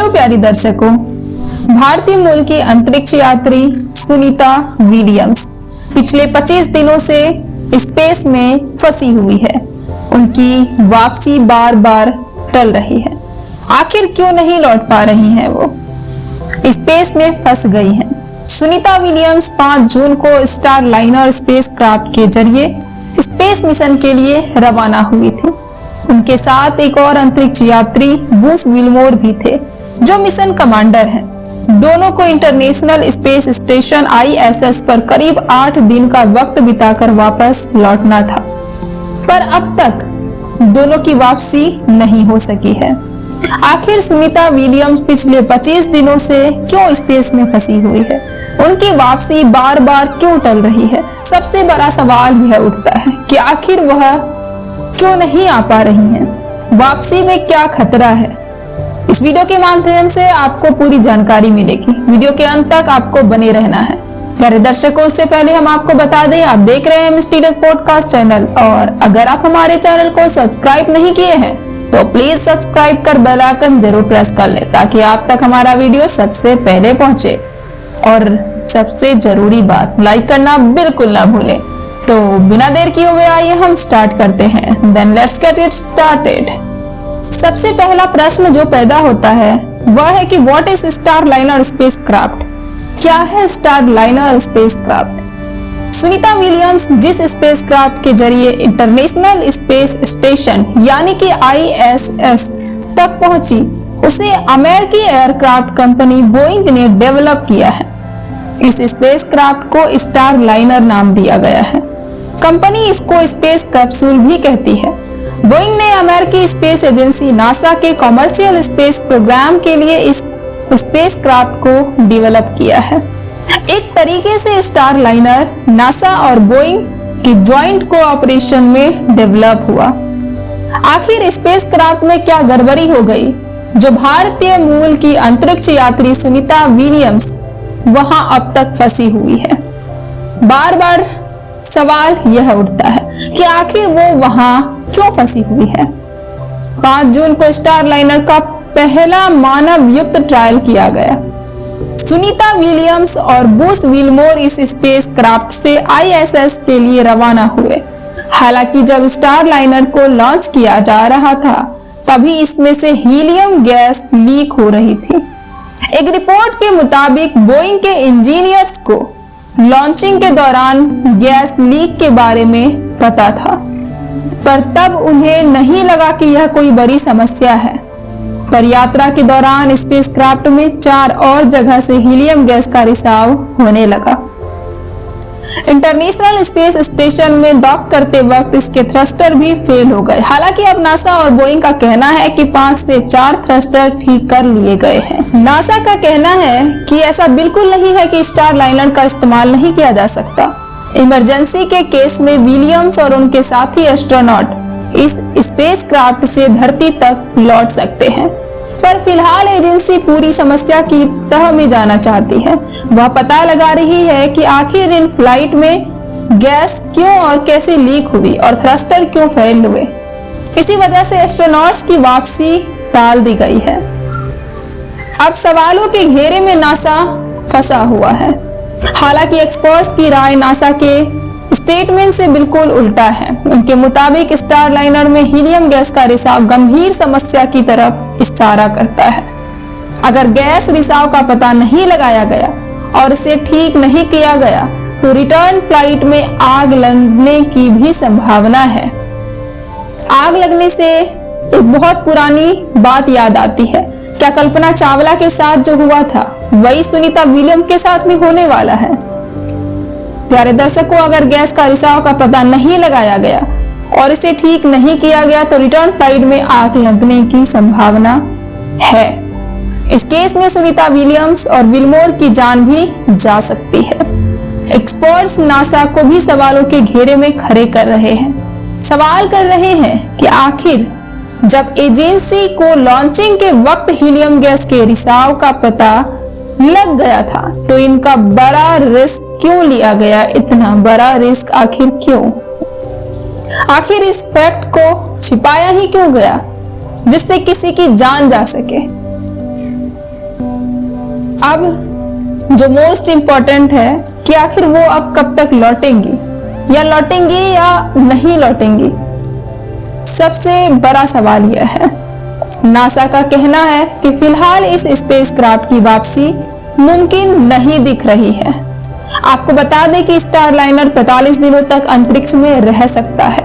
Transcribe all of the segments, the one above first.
Hello प्यारी दर्शकों, भारतीय मूल की अंतरिक्ष यात्री सुनीता विलियम्स पिछले 25 दिनों से स्पेस में फंसी हुई है। उनकी वापसी बार बार टल रही है। आखिर क्यों नहीं लौट पा रही हैं वो? स्पेस में फंस गई हैं। सुनीता विलियम्स 5 जून को स्टार लाइनर स्पेस क्राफ्ट के जरिए स्पेस मिशन के लिए रवाना हुई थी। उनके साथ एक और अंतरिक्ष यात्री बूस विलमोर भी थे, जो मिशन कमांडर हैं। दोनों को इंटरनेशनल स्पेस स्टेशन ISS पर करीब 8 दिन का वक्त बिताकर वापस लौटना था, पर अब तक दोनों की वापसी नहीं हो सकी है। आखिर सुनीता विलियम्स पिछले 25 दिनों से क्यों स्पेस में फंसी हुई है? उनकी वापसी बार बार क्यों टल रही है? सबसे बड़ा सवाल यह उठता है कि आखिर वह क्यों नहीं आ पा रही हैं? वापसी में क्या खतरा है? इस वीडियो के माध्यम से आपको पूरी जानकारी मिलेगी। वीडियो के अंत तक आपको बने रहना है। प्यारे दर्शकों, उससे पहले हम आपको बता दें, आप देख रहे हैं मिस्टीरियस पॉडकास्ट चैनल, और अगर आप हमारे चैनल को सब्सक्राइब नहीं किए हैं तो प्लीज सब्सक्राइब कर बेल आइकन जरूर प्रेस कर ले, ताकि आप तक हमारा वीडियो सबसे पहले पहुंचे। और सबसे जरूरी बात, लाइक करना बिल्कुल ना भूलें। तो बिना देर किए हुए आइए हम स्टार्ट करते हैं। Then let's get it started. सबसे पहला प्रश्न जो पैदा होता है वह है कि what is star liner space craft? क्या है star liner space craft? Sunita Williams जिस स्पेस क्राफ्ट के जरिए इंटरनेशनल स्पेस स्टेशन यानी कि ISS तक पहुंची, उसे अमेरिकी एयरक्राफ्ट कंपनी बोइंग ने डेवलप किया है। इस स्पेस क्राफ्ट को स्टार लाइनर नाम दिया गया है। कंपनी इसको स्पेस कैप्सूल भी कहती है। बोइंग ने अमेरिकी स्पेस एजेंसी नासा के कॉमर्शियल स्पेस प्रोग्राम के लिए इस स्पेस क्राफ्ट को डेवलप किया है। एक तरीके से स्टार लाइनर नासा और बोइंग की ज्वाइंट कोऑपरेशन में डेवलप हुआ। आखिर स्पेस क्राफ्ट में क्या गड़बड़ी हो गई जो भारतीय मूल की अंतरिक्ष यात्री सुनीता विलियम्स वहां अब तक फंसी हुई है? बार बार सवाल यह उठता है कि आखिर वो वहां क्यों फंसी हुई है। 5 जून को स्टार लाइनर का पहला मानव युक्त ट्रायल किया गया। सुनीता विलियम्स और बूस विलमोर इस स्पेस क्राफ्ट से ISS के लिए रवाना हुए। हालांकि जब स्टार लाइनर को लॉन्च किया जा रहा था, तभी इसमें से हीलियम गैस लीक हो रही थी। एक रिपोर्ट के मुताबिक बोइंग के इंजीनियर्स को लॉन्चिंग के दौरान गैस लीक के बारे में पता था, पर तब उन्हें नहीं लगा कि यह कोई बड़ी समस्या है। पर यात्रा के दौरान स्पेस क्राफ्ट में 4 और जगह से हीलियम गैस का रिसाव होने लगा। इंटरनेशनल स्पेस स्टेशन में डॉक करते वक्त इसके थ्रस्टर भी फेल हो गए। हालांकि अब नासा और बोइंग का कहना है कि 5 से 4 थ्रस्टर ठीक कर लिए गए हैं। नासा का कहना है कि ऐसा बिल्कुल नहीं है कि स्टार लाइनर का इस्तेमाल नहीं किया जा सकता। इमरजेंसी के केस में विलियम्स और उनके साथी एस्ट्रोनॉट इस स्पेस क्राफ्ट से धरती तक लौट सकते हैं, पर फिलहाल एजेंसी पूरी समस्या की तह में जाना चाहती है। वह पता लगा रही है कि आखिर इन फ्लाइट में गैस क्यों और कैसे लीक हुई और थ्रस्टर क्यों फेल हुए। इसी वजह से एस्ट्रोनॉट्स की वापसी टाल दी गई है। अब सवालों के घेरे में नासा फंसा हुआ है। हालांकि एक्सपर्ट्स की राय नासा के स्टेटमेंट से बिल्कुल उल्टा है। उनके मुताबिक स्टार लाइनर में हीलियम गैस का रिसाव गंभीर समस्या की तरफ इशारा करता है। अगर गैस रिसाव का पता नहीं लगाया गया और इसे ठीक नहीं किया गया, तो रिटर्न फ्लाइट में आग लगने की भी संभावना है। आग लगने से एक बहुत पुरानी बात याद आती है। क्या कल्पना चावला के साथ जो हुआ था वही सुनीता विलियम्स के साथ में होने वाला है? प्यारे दर्शकों, अगर गैस का रिसाव का पता नहीं लगाया गया और इसे ठीक नहीं किया गया, तो रिटर्न फ्लाइट में आग लगने की संभावना है। इस केस में सुनीता विलियम्स और विलमोर की जान भी जा सकती है। एक्सपर्ट्स नासा को भी सवालों के घेरे में खड़े कर रहे हैं। सवाल कर रहे हैं कि आखिर जब एजेंसी को लॉन्चिंग के वक्त हीलियम गैस के रिसाव का पता लग गया था, तो इनका बड़ा रिस्क क्यों लिया गया? इतना बड़ा रिस्क आखिर क्यों? आखिर इस फैक्ट को छिपाया ही क्यों गया जिससे किसी की जान जा सके? अब जो मोस्ट इम्पोर्टेंट है कि आखिर वो अब कब तक लौटेंगी या नहीं लौटेंगी, सबसे बड़ा सवाल यह है। नासा का कहना है कि फिलहाल इस स्पेसक्राफ्ट की वापसी मुमकिन नहीं दिख रही है। आपको बता दें कि स्टारलाइनर 45 दिनों तक अंतरिक्ष में रह सकता है,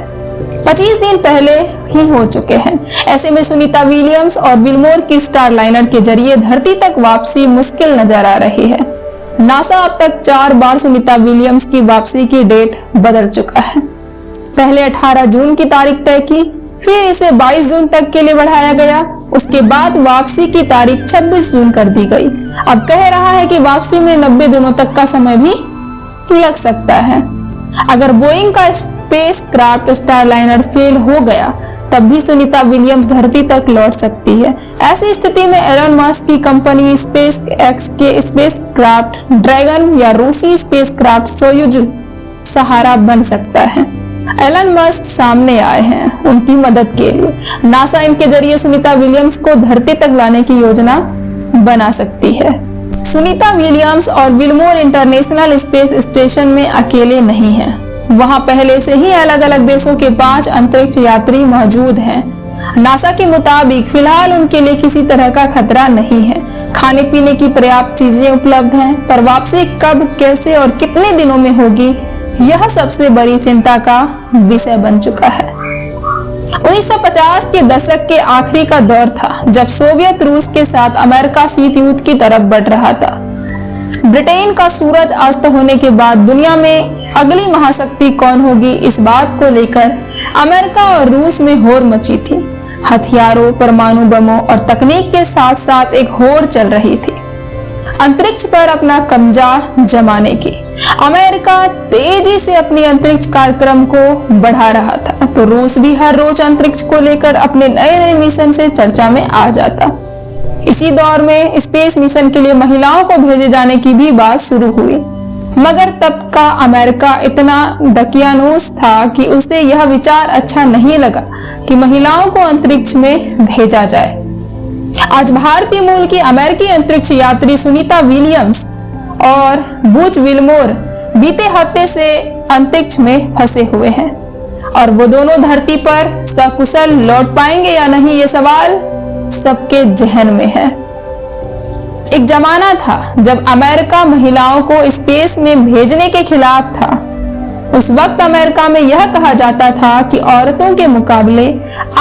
25 दिन पहले ही हो चुके हैं। ऐसे में सुनीता विलियम्स और विलमोर की स्टारलाइनर के जरिए धरती तक वापसी मुश्किल नजर आ रही है। नासा अब तक 4 बार सुनीता विलियम्स की वापसी की डेट बदल चुका है। पहले 18 जून की तारीख तय की, फिर इसे 22 जून तक के लिए बढ़ाया गया, उसके बाद वापसी की तारीख 26 जून कर दी गई। अब कह रहा है कि वापसी में 90 दिनों तक का समय भी लग सकता है। अगर बोइंग का स्पेस क्राफ्ट स्टारलाइनर फेल हो गया तब भी सुनीता विलियम्स धरती तक लौट सकती है। ऐसी स्थिति में एलन मस्क की कंपनी स्पेस एक्स के स्पेस क्राफ्ट ड्रैगन या रूसी स्पेस क्राफ्ट सोयुज सहारा बन सकता है। एलन मस्क सामने आए हैं उनकी मदद के लिए। नासा इनके जरिए सुनीता विलियम्स को धरती तक लाने की योजना बना सकती है। सुनीता विलियम्स और विलमोर इंटरनेशनल स्पेस स्टेशन में अकेले नहीं हैं। वहां पहले से ही अलग अलग देशों के 5 अंतरिक्ष यात्री मौजूद हैं। नासा के मुताबिक फिलहाल उनके लिए किसी तरह का खतरा नहीं है। खाने पीने की पर्याप्त चीजें उपलब्ध हैं, पर वापसी कब, कैसे और कितने दिनों में होगी, यह सबसे बड़ी चिंता का विषय बन चुका है। 1950 के दशक के आखिरी का दौर था जब सोवियत रूस के साथ अमेरिका शीत युद्ध की तरफ बढ़ रहा था। ब्रिटेन का सूरज अस्त होने के बाद दुनिया में अगली महाशक्ति कौन होगी, इस बात को लेकर अमेरिका और रूस में होड़ मची थी। हथियारों, परमाणु बमों और तकनीक के साथ साथ एक होड़ चल रही थी अंतरिक्ष पर अपना कब्जा जमाने की। अमेरिका तेजी से अपनी अंतरिक्ष कार्यक्रम को बढ़ा रहा था, तो रूस भी हर रोज अंतरिक्ष को लेकर अपने नए नए मिशन से चर्चा में आ जाता। इसी दौर में स्पेस मिशन के लिए महिलाओं को भेजे जाने की भी बात शुरू हुई, मगर तब का अमेरिका इतना दकियानूस था कि उसे यह विचार अच्छा नहीं लगा कि महिलाओं को अंतरिक्ष में भेजा जाए। आज भारतीय मूल की अमेरिकी अंतरिक्ष यात्री सुनीता विलियम्स और बुच विलमोर बीते हफ्ते से अंतरिक्ष में फंसे हुए हैं और वो दोनों धरती पर सकुशल लौट पाएंगे या नहीं, ये सवाल सबके जहन में है। एक जमाना था जब अमेरिका महिलाओं को स्पेस में भेजने के खिलाफ था। उस वक्त अमेरिका में यह कहा जाता था कि औरतों के मुकाबले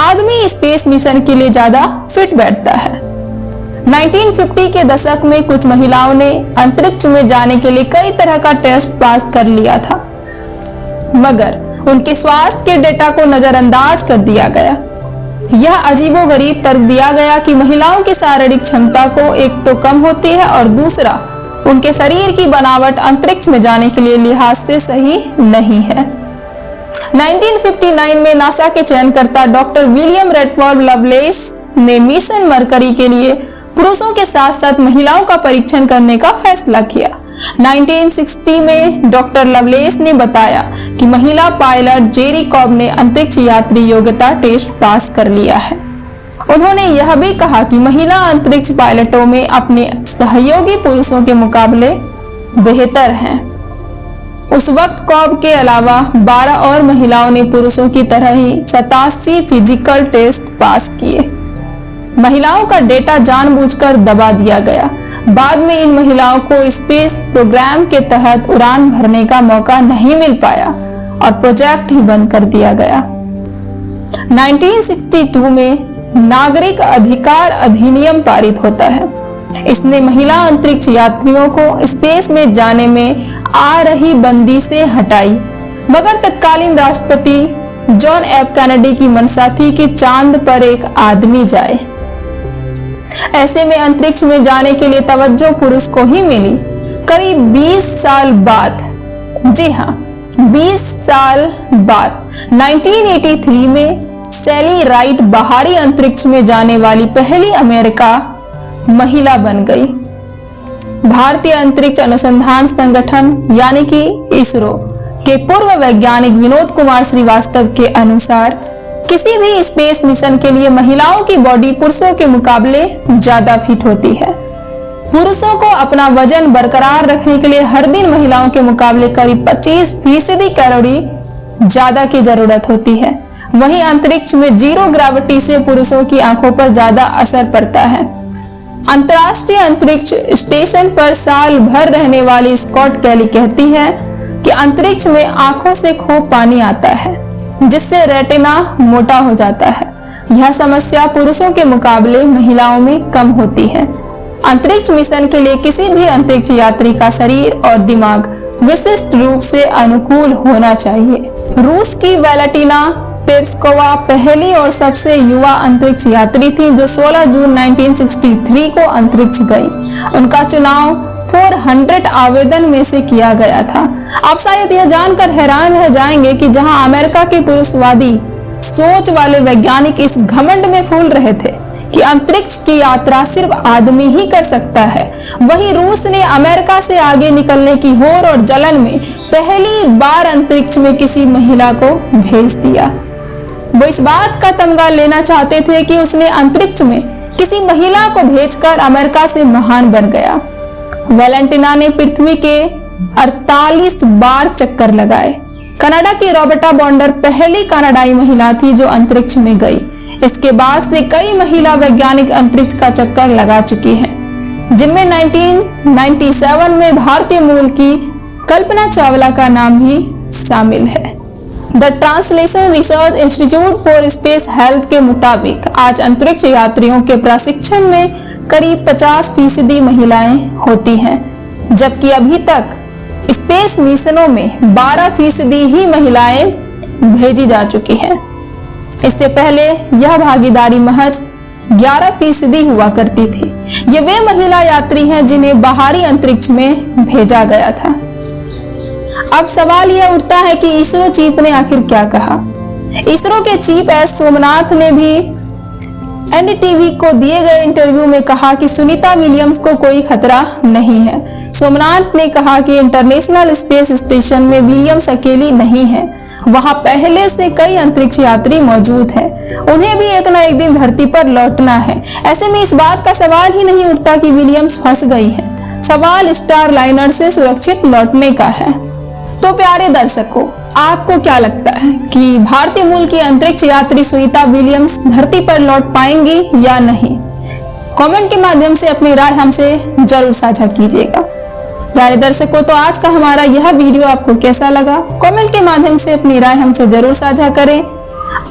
आदमी स्पेस मिशन के लिए ज्यादा फिट बैठता है। 1950 के दशक में कुछ महिलाओं ने अंतरिक्ष में जाने के लिए कई तरह का टेस्ट पास कर लिया था, मगर उनके स्वास्थ्य के डेटा को नजरअंदाज कर दिया गया। यह अजीबोगरीब तर्क दिया गया कि महिलाओं की शारीरिक क्षमता को एक तो कम होती है और दूसरा उनके शरीर की बनावट अंतरिक्ष में जाने के लिए लिहाज से सही नहीं है। 1959 में नासा के चयनकर्ता डॉक्टर विलियम रेडफोर्ड लवलेस ने मिशन मरकरी के लिए पुरुषों के साथ साथ महिलाओं का परीक्षण करने का फैसला किया। 1960 में डॉक्टर लवलेस ने बताया कि महिला पायलट जेरी कॉब ने अंतरिक्ष यात्री योग्यता टेस्ट पास कर लिया है। उन्होंने यह भी कहा कि महिला अंतरिक्ष पायलटों में अपने सहयोगी पुरुषों के मुकाबले बेहतर हैं। उस वक्त कॉब के अलावा 12 और महिलाओं ने पुरुषों की तरह ही 87 फिजिकल टेस्ट पास किए। महिलाओं का डेटा जानबूझकर दबा दिया गया। बाद में इन महिलाओं को स्पेस प्रोग्राम के तहत उड़ान भरने का मौका नहीं मिल पाया और प्रोजेक्ट ही बंद कर दिया गया। 1962 में नागरिक अधिकार अधिनियम पारित होता है। इसने महिला अंतरिक्ष यात्रियों को स्पेस में जाने में आ रही बंदी से हटाई, मगर तत्कालीन राष्ट्रपति जॉन एफ कैनेडी की मंशा थी कि चांद पर एक आदमी जाए। ऐसे में अंतरिक्ष में जाने के लिए तवज्जो पुरुष को ही मिली। करीब 20 साल बाद, जी हाँ 20 साल बाद 1983 में सैली राइट बाहरी अंतरिक्ष में जाने वाली पहली अमेरिका महिला बन गई। भारतीय अंतरिक्ष अनुसंधान संगठन यानी कि इसरो के पूर्व वैज्ञानिक विनोद कुमार श्रीवास्तव के अनुसार किसी भी स्पेस मिशन के लिए महिलाओं की बॉडी पुरुषों के मुकाबले ज्यादा फिट होती है। पुरुषों को अपना वजन बरकरार रखने के लिए हर दिन महिलाओं के मुकाबले करीब 25% कैलोरी ज्यादा की जरूरत होती है। वहीं अंतरिक्ष में जीरो ग्रेविटी से पुरुषों की आंखों पर ज्यादा असर पड़ता है। अंतर्राष्ट्रीय अंतरिक्ष स्टेशन पर साल भर रहने वाली स्कॉट कैली कहती है कि अंतरिक्ष में आंखों से खूब पानी आता है, जिससे रेटिना मोटा हो जाता है। यह समस्या पुरुषों के मुकाबले महिलाओं में कम होती है। अंतरिक्ष मिशन के लिए किसी भी अंतरिक्ष यात्री का शरीर और दिमाग विशिष्ट रूप से अनुकूल होना चाहिए। रूस की वैलेंटिना तेरेस्कोवा पहली और सबसे युवा अंतरिक्ष यात्री थी जो 16 जून 1963 को अंतरिक्ष गई। उनका चुनाव 400 आवेदन में से किया गया था। आप शायद यह जानकर हैरान रह जाएंगे कि जहां अमेरिका के पुरुषवादी सोच वाले वैज्ञानिक इस घमंड में फूल रहे थे कि अंतरिक्ष की यात्रा सिर्फ आदमी ही कर सकता है, वहीं रूस ने अमेरिका से आगे निकलने की होड़ और जलन में पहली बार अंतरिक्ष में किसी महिला को भेज दिया। वो इस बात का तमगा लेना चाहते थे कि उसने अंतरिक्ष में किसी महिला को भेजकर अमेरिका से महान बन गया। वैलेंटिना ने पृथ्वी के 48 बार चक्कर लगाए। कनाडा की रॉबर्टा बॉन्डर पहली कनाडाई महिला थी जो अंतरिक्ष में गई। इसके बाद से कई महिला वैज्ञानिक अंतरिक्ष का चक्कर लगा चुकी हैं, जिनमें 1997 में भारतीय मूल की कल्पना चावला का नाम भी शामिल है। The translation research institute for space health के मुताबिक आज अंतरिक्ष यात्रियों के प्रशिक्षण में करीब 50% महिलाएं होती हैं, जबकि अभी तक स्पेस मिशनों में 12% ही महिलाएं भेजी जा चुकी हैं। इससे पहले यह भागीदारी महज 11% हुआ करती थी। ये वे महिला यात्री हैं जिन्हें बाहरी अंतरिक्ष में भेजा गया था। अब सवाल यह उठता है कि इसरो चीफ ने आखिर क्या कहा। इसरो के चीफ एस सोमनाथ ने भी एनडीटीवी को दिए गए इंटरव्यू में कहा कि सुनीता विलियम्स को कोई खतरा नहीं है। सोमनाथ ने कहा कि इंटरनेशनल स्पेस स्टेशन में विलियम्स अकेली नहीं है, वहां पहले से कई अंतरिक्ष यात्री मौजूद हैं। उन्हें भी एक न एक दिन धरती पर लौटना है। ऐसे में इस बात का सवाल ही नहीं उठता कि विलियम्स फंस गई है। सवाल स्टार लाइनर से सुरक्षित लौटने का है। तो प्यारे दर्शकों, आपको क्या लगता है कि भारतीय मूल की अंतरिक्ष यात्री सुनीता विलियम्स धरती पर लौट पाएंगी या नहीं? कमेंट के माध्यम से अपनी राय हमसे जरूर साझा कीजिएगा। प्यारे दर्शकों, तो आज का हमारा यह वीडियो आपको कैसा लगा? कमेंट के माध्यम से अपनी राय हमसे जरूर साझा करें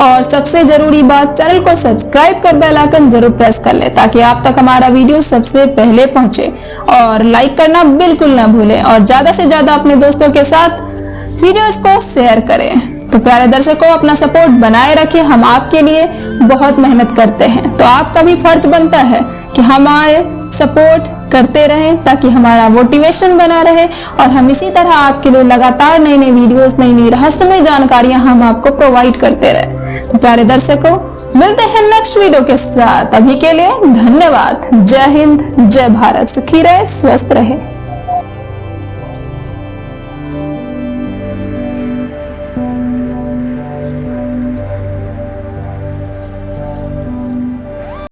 और सबसे जरूरी बात, चैनल को सब्सक्राइब कर बेल आइकन जरूर प्रेस कर लें ताकि आप तक हमारा वीडियो सबसे पहले पहुंचे। और लाइक करना बिल्कुल ना भूलें और ज्यादा से ज्यादा अपने दोस्तों के साथ वीडियोस को शेयर करें। तो प्यारे दर्शकों, अपना सपोर्ट बनाए रखें। हम आपके लिए बहुत मेहनत करते हैं, तो आपका भी फर्ज बनता है कि हमारे सपोर्ट करते रहें ताकि हमारा मोटिवेशन बना रहे और हम इसी तरह आपके लिए लगातार नई नई वीडियोस, नई नई रहस्यमय जानकारियां हम आपको प्रोवाइड करते रहे। तो प्यारे दर्शकों, मिलते हैं नेक्स्ट वीडियो के साथ। अभी के लिए धन्यवाद। जय हिंद, जय भारत। सुखी रहे, स्वस्थ रहे।